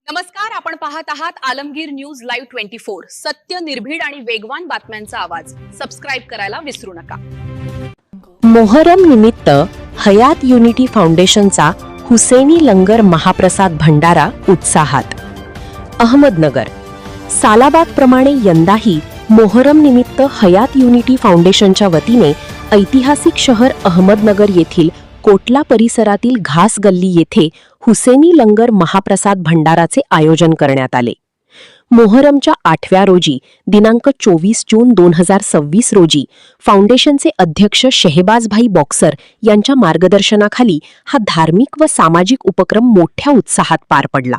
नमस्कार, आपण पाहत आहात आलमगीर न्यूज लाईव्ह 24। सत्य, निर्भीड आणि वेगवान बातम्यांचा आवाज। सबस्क्राइब करायला विसरू नका। मोहरम निमित्त हयात युनिटी फाउंडेशनचा हुसेनी लंगर महाप्रसाद भंडारा उत्साहात। अहमदनगर सालाबादप्रमाणे यंदाही मोहरम निमित्त हयात युनिटी फाउंडेशनच्या वतीने ऐतिहासिक शहर अहमदनगर येथील कोटला परिसरातील घास गल्ली येथे हुसेनी लंगर महाप्रसाद भंडाराचे आयोजन करण्यात आले। मोहरमच्या 8व्या रोजी दिनांक 24 जून 2026 रोजी फाउंडेशनचे अध्यक्ष शेहबाजभाई बॉक्सर यांच्या मार्गदर्शनाखाली हा धार्मिक व सामाजिक उपक्रम मोठ्या उत्साहात पार पडला।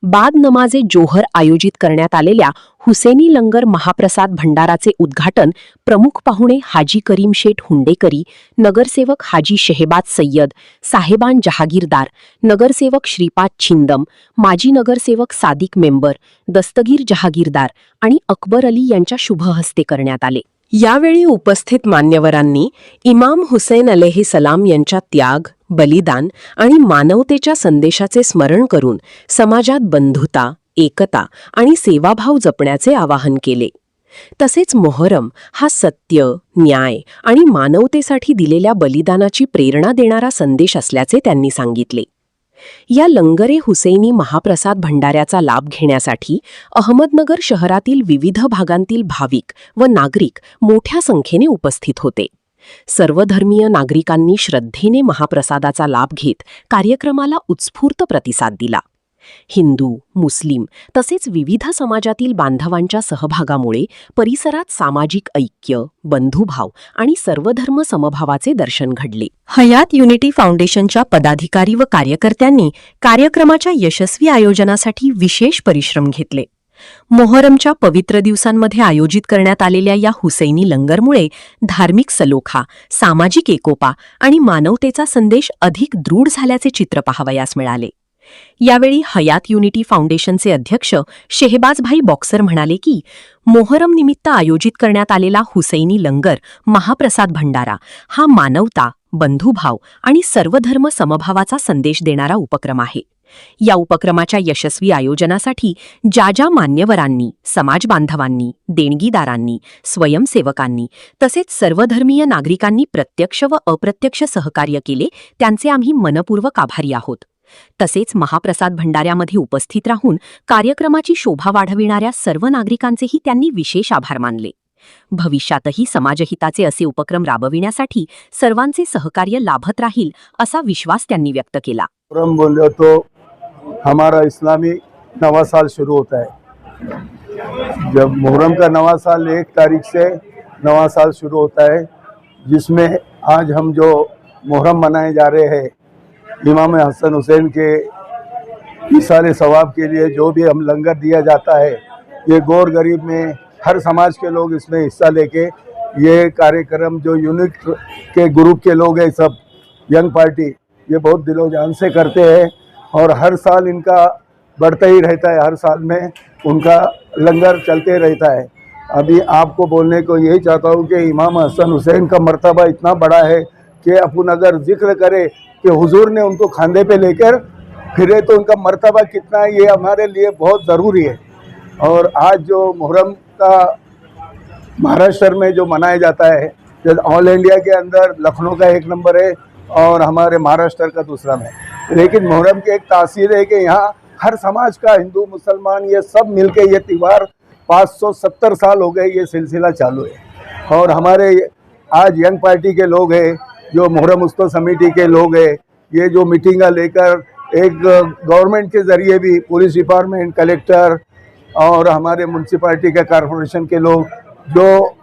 बाद नमाजे जोहर आयोजित करण्यात आलेल्या हुसेनी लंगर महाप्रसाद भंडाराचे उद्घाटन प्रमुख पाहुणे हाजी करीम शेठ हुंडेकरी, नगरसेवक हाजी शेहबाज सय्यद, साहेबान जहागीरदार, नगरसेवक श्रीपाद छिंदम, माजी नगरसेवक सादिक मेंबर, दस्तगीर जहागीरदार आणि अकबर अली यांच्या शुभहस्ते करण्यात आले। यावेळी उपस्थित मान्यवरांनी इमाम हुसेन अलैहिस्सलाम यांच्या त्याग, बलिदान आणि मानवतेच्या संदेशाचे स्मरण करून समाजात बंधुता, एकता आणि सेवाभाव जपण्याचे आवाहन केले। तसेच मोहरम हा सत्य, न्याय आणि मानवतेसाठी दिलेल्या बलिदानाची प्रेरणा देणारा संदेश असल्याचे त्यांनी सांगितले। या लंगरे हुसैनी महाप्रसाद भंडाऱ्याचा लाभ घेण्यासाठी अहमदनगर शहरातील विविध भागांतील भाविक व नागरिक मोठ्या संख्येने उपस्थित होते। सर्वधर्मीय नागरिकांनी श्रद्धेने महाप्रसादाचा लाभ घेत कार्यक्रमाला उत्स्फूर्त प्रतिसाद दिला। हिंदू, मुस्लिम तसेच विविध समाजातील बांधवांच्या सहभागामुळे परिसरात सामाजिक ऐक्य, बंधुभाव आणि सर्वधर्म समभावाचे दर्शन घडले। हयात युनिटी फाउंडेशनच्या पदाधिकारी व कार्यकर्त्यांनी कार्यक्रमाच्या यशस्वी आयोजनासाठी विशेष परिश्रम घेतले। मोहरमच्या पवित्र दिवसांमध्ये आयोजित करण्यात आलेल्या या हुसैनी लंगरमुळे धार्मिक सलोखा, सामाजिक एकोपा आणि मानवतेचा संदेश अधिक दृढ झाल्याचे चित्र पाहावयास मिळाले। यावेळी हयात युनिटी फाउंडेशनचे अध्यक्ष शेहबाजभाई बॉक्सर म्हणाले की मोहरम निमित्त आयोजित करण्यात आलेला हुसैनी लंगर महाप्रसाद भंडारा हा मानवता, बंधुभाव आणि सर्वधर्म समभावाचा संदेश देणारा उपक्रम आहे। या उपक्रमाच्या यशस्वी आयोजनासाठी ज्या मान्यवरांनी, समाज बांधवांनी, देणगीदारांनी, स्वयंसेवकांनी तसेच सर्वधर्मीय नागरिकांनी प्रत्यक्ष व अप्रत्यक्ष सहकार्य केले त्यांचे आम्ही मनपूर्वक आभारी आहोत। तसेच महाप्रसाद भंडाऱ्यामध्ये उपस्थित राहून कार्यक्रमाची शोभा वाढविणाऱ्या सर्व नागरिकांचेही त्यांनी विशेष आभार मानले। भविष्यातही समाजहिताचे असे उपक्रम राबविण्यासाठी सर्वांचे सहकार्य लाभत राहील असा विश्वास त्यांनी व्यक्त केला। बोले तो हमारा इस्लामी नवा साल शुरू होता है। जब मुहर्रम का नवा साल 1 तारीख से नवा साल शुरू होता है, जिसमें आज हम जो मुहर्रम मनाए जा रहे हैं, इमाम हसन हुसैन के इसाले सवाब के लिए जो भी हम लंगर दिया जाता है, ये गौर गरीब में हर समाज के लोग इसमें हिस्सा लेके ये कार्यक्रम जो यूनिट के ग्रुप के लोग हैं, सब यंग पार्टी, ये बहुत दिलो जान से करते हैं और हर साल इनका बढ़ता ही रहता है। हर साल में उनका लंगर चलते रहता है। अभी आपको बोलने को यही चाहता हूँ कि इमाम हसन हुसैन का मर्तबा इतना बड़ा है कि अपन अगर जिक्र करें कि हुजूर ने उनको खांदे पे लेकर फिरे तो उनका मर्तबा कितना है, ये हमारे लिए बहुत ज़रूरी है। और आज जो मुहर्रम का महाराष्ट्र में जो मनाया जाता है, जैसे ऑल इंडिया के अंदर लखनऊ का 1 नंबर है और हमारे महाराष्ट्र का दूसरा में, लेकिन मुहर्रम की एक तासीर है कि यहाँ हर समाज का, हिंदू मुसलमान ये सब मिलके ये त्यौहार 570 साल हो गए ये सिलसिला चालू है। और हमारे आज यंग पार्टी के लोग हैं, जो मुहर्रम उत्सव समिति के लोग हैं, ये जो मीटिंग लेकर एक गवर्नमेंट के ज़रिए भी पुलिस डिपार्टमेंट, कलेक्टर और हमारे म्यूनसिपालिटी के कॉरपोरेशन के लोग, जो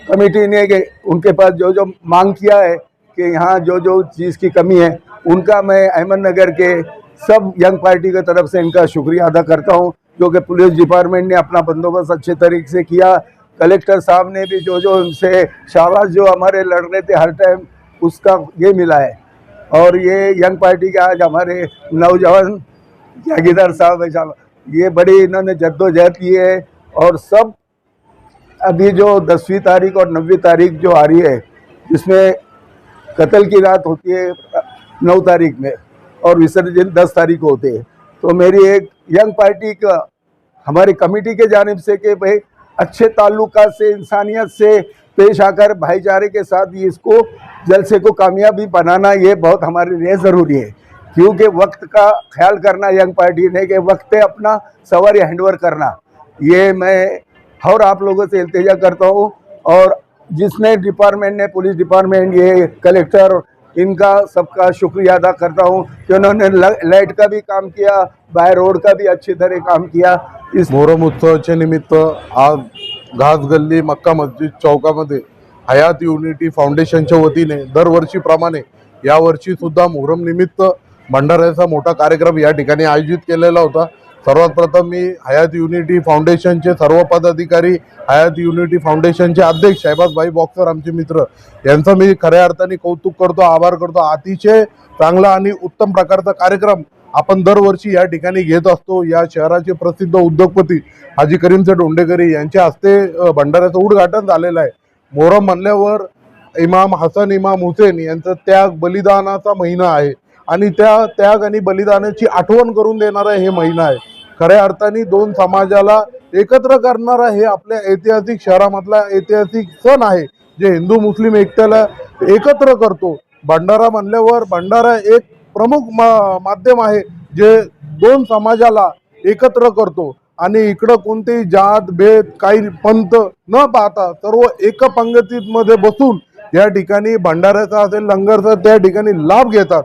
कमेटी ने उनके पास जो मांग किया है कि यहाँ जो चीज़ की कमी है, उनका मैं अहमदनगर के सब यंग पार्टी की तरफ से इनका शुक्रिया अदा करता हूँ, जो कि पुलिस डिपार्टमेंट ने अपना बंदोबस्त अच्छे तरीके से किया। कलेक्टर साहब ने भी जो उनसे शाबाश जो हमारे लड़ रहे थे हर टाइम, उसका ये मिला है। और ये यंग पार्टी के आज हमारे नौजवान जागीरदार साहब, ये बड़ी इन्होंने जद्दोजहद की है। और सब अभी जो 10वीं तारीख और 9वीं तारीख जो आ रही है, जिसमें कत्ल की रात होती है 9 तारीख में और विसर्जन 10 तारीख को होते हैं, तो मेरी एक यंग पार्टी का हमारी कमेटी के जानिब से कि भाई अच्छे ताल्लुकात से इंसानियत से पेश आकर भाईचारे के साथ ये इसको जलसे को कामयाबी बनाना ये बहुत हमारे लिए ज़रूरी है, क्योंकि वक्त का ख्याल करना यंग पार्टी ने कि वक्त पे अपना सवारी हैंडओवर करना, ये मैं और आप लोगों से इल्तिजा करता हूँ। और जिसने डिपार्टमेंट ने, पुलिस डिपार्टमेंट, ये कलेक्टर, इनका सबका शुक्रिया अदा करता हूँ कि उन्होंने लाइट का भी काम किया, बाय रोड का भी अच्छी तरह काम किया। इस मोहरम उत्सवाच्या निमित्त आज घास गल्ली मक्का मस्जिद चौकामध्ये हयात युनिटी फाउंडेशनच्या वतीने दरवर्षीप्रमाणे यावर्षी सुद्धा मोहरम निमित्त भंडाऱ्याचा मोठा कार्यक्रम या ठिकाणी आयोजित केलेला होता। सर्वात प्रथम मी हयात युनिटी फाउंडेशनचे सर्व पदाधिकारी, हयात युनिटी फाउंडेशनचे अध्यक्ष शहबाज भाई बॉक्सर आमचे मित्र यांचं मी खऱ्या अर्थाने कौतुक करतो, आभार करतो। अतिशय चांगला आणि उत्तम प्रकारचा कार्यक्रम आपण दरवर्षी या ठिकाणी घेत असतो। या शहराचे प्रसिद्ध उद्योगपती हाजी करीमसेठ हुंडेकरी यांच्या हस्ते भंडाऱ्याचं उद्घाटन झालेलं आहे। मोहरम म्हणल्यावर इमाम हसन इमाम हुसेन यांचा त्याग बलिदानाचा महिना आहे आणि त्या त्याग आणि बलिदानाची आठवण करून देणारा हे महिना आहे। खऱ्या अर्थाने दोन समाजाला एकत्र करणारा हे आपल्या ऐतिहासिक शहरामधला ऐतिहासिक सण आहे, जे हिंदू मुस्लिम एकतेला एकत्र करतो। भंडारा म्हणल्यावर भंडारा एक प्रमुख माध्यम आहे जे दोन समाजाला एकत्र करतो आणि इकडं कोणतेही जात भेद काही पंथ न पाहता सर्व एका पंगतीमध्ये बसून या ठिकाणी भंडाऱ्याचा असेल लंगरचा त्या ठिकाणी लाभ घेतात।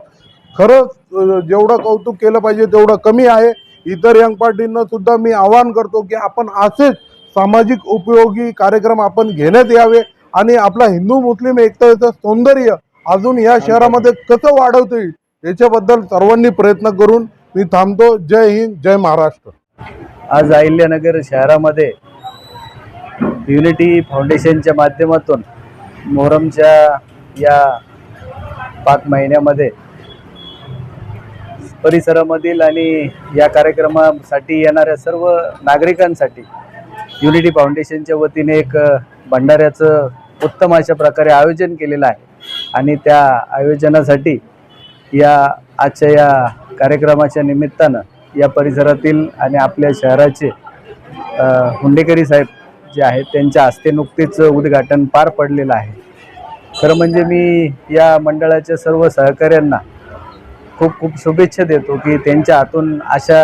खरंच जेवढं कौतुक केलं पाहिजे तेवढं कमी आहे। इतर यंग पार्टींना सुद्धा मी आवाहन करतो की आपण असेच सामाजिक उपयोगी कार्यक्रम आपण घेण्यात यावे आणि आपला हिंदू मुस्लिम एकतेचं सौंदर्य अजून या शहरामध्ये कसं वाढवता येईल याच्याबद्दल सर्वांनी प्रयत्न करून मी थांबतो। जय हिंद, जय महाराष्ट्र। आज अहिल्यानगर शहरामध्ये युनिटी फाउंडेशनच्या माध्यमातून मोहरमच्या या 5 महिन्यामध्ये परिसरामधील आणि या कार्यक्रमासाठी येणाऱ्या सर्व नागरिकांसाठी युनिटी फाउंडेशनच्या वतीने एक भंडाऱ्याचं उत्तम अशा प्रकारे आयोजन केलेलं आहे आणि त्या आयोजनासाठी या आजच्या या कार्यक्रमाच्या निमित्तानं या परिसरातील आणि आपल्या शहराचे हुंडेकरी साहेब जे आहेत त्यांच्या हस्ते नुकतेच उद्घाटन पार पडलेलं आहे। खरं म्हणजे मी या मंडळाच्या सर्व सहकाऱ्यांना खूप खूप शुभेच्छा देतो की त्यांच्या हातून अशा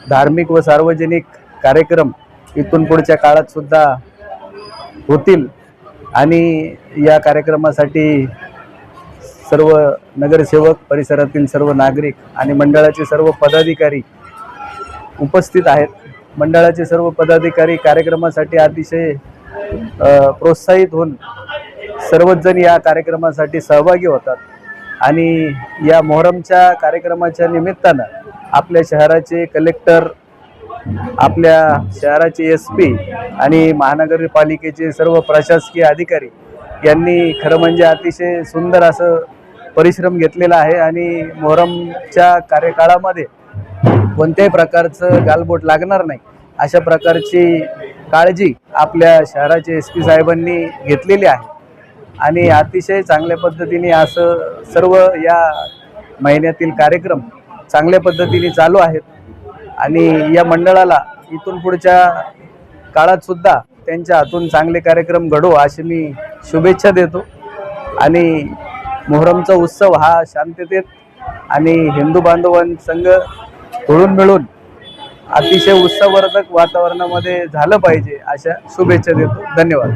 धार्मिक व सार्वजनिक कार्यक्रम इथून पुढच्या काळात सुद्धा होतील आणि या कार्यक्रमासाठी सर्व नगरसेवक, परिसरातील सर्व नागरिक आणि मंडळाचे सर्व पदाधिकारी उपस्थित आहेत। मंडळाचे सर्व पदाधिकारी कार्यक्रमासाठी अतिशय प्रोत्साहित होऊन सर्वच जण या कार्यक्रमासाठी सहभागी होतात आणि या मोहरमच्या कार्यक्रमाच्या निमित्तानं आपल्या शहराचे कलेक्टर, आपल्या शहराचे SP आणि महानगरपालिकेचे सर्व प्रशासकीय अधिकारी यांनी खरं म्हणजे अतिशय सुंदर असं परिश्रम घेतलेला आहे आणि मोहरमच्या कार्यकाळामध्ये कोणत्याही प्रकारचं गालबोट लागणार नाही अशा प्रकारची काळजी आपल्या शहराचे SP साहेबांनी घेतलेली आहे आणि अतिशय चांगल्या पद्धतीने असं सर्व या महिन्यातील कार्यक्रम चांगल्या पद्धतीने चालू आहेत आणि या मंडळाला इथून पुढच्या काळात सुद्धा त्यांच्या हातून चांगले कार्यक्रम घडो अशी मी शुभेच्छा देतो आणि मोहरमचा उत्सव हा शांततेत आणि हिंदू बांधवांसंग घुळून मिळून अतिशय उत्सववर्धक वातावरणामध्ये झालं पाहिजे अशा शुभेच्छा देतो। धन्यवाद।